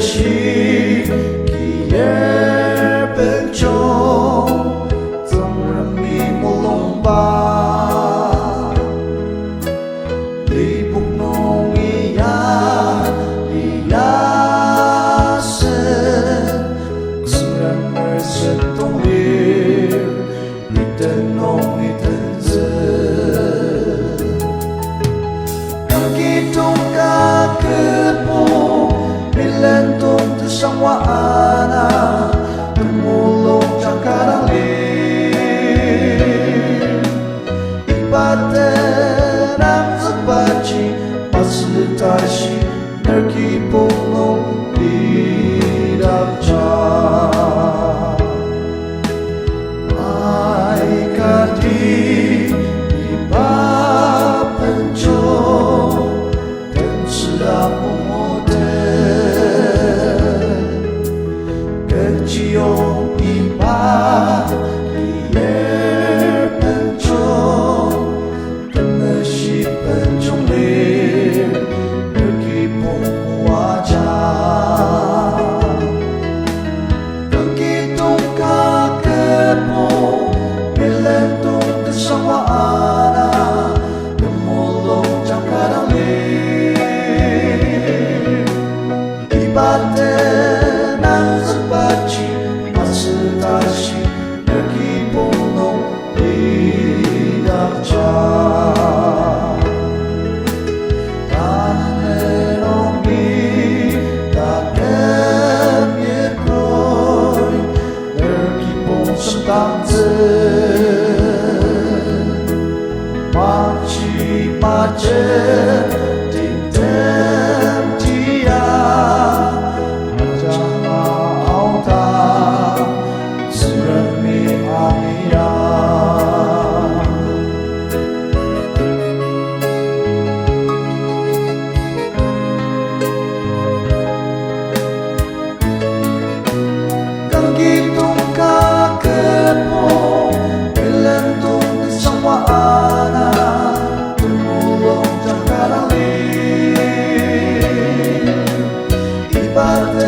是本中，纵然迷目弄吧，你不弄一呀是，自然而生动力，一等弄一等子，begitu kakekmu bilentung tersama anak temulung cangkarang lir ibaterang sebaci maslitashi nerkipung nung didapca ai kadi iba pencong dan sedap cium iba lier pencong tenesi pencong lir berkipung wajah begitu kakekmu bilentung bersama anak temulung cangkarang lir ibatenang sebaci maslitashi berkipung nung didapca tanerongi takem yeproy berkipung sentangze maci macet dintem dia Gitung kakekmu bilentung bersama anak temulung cangkarang lir ibarat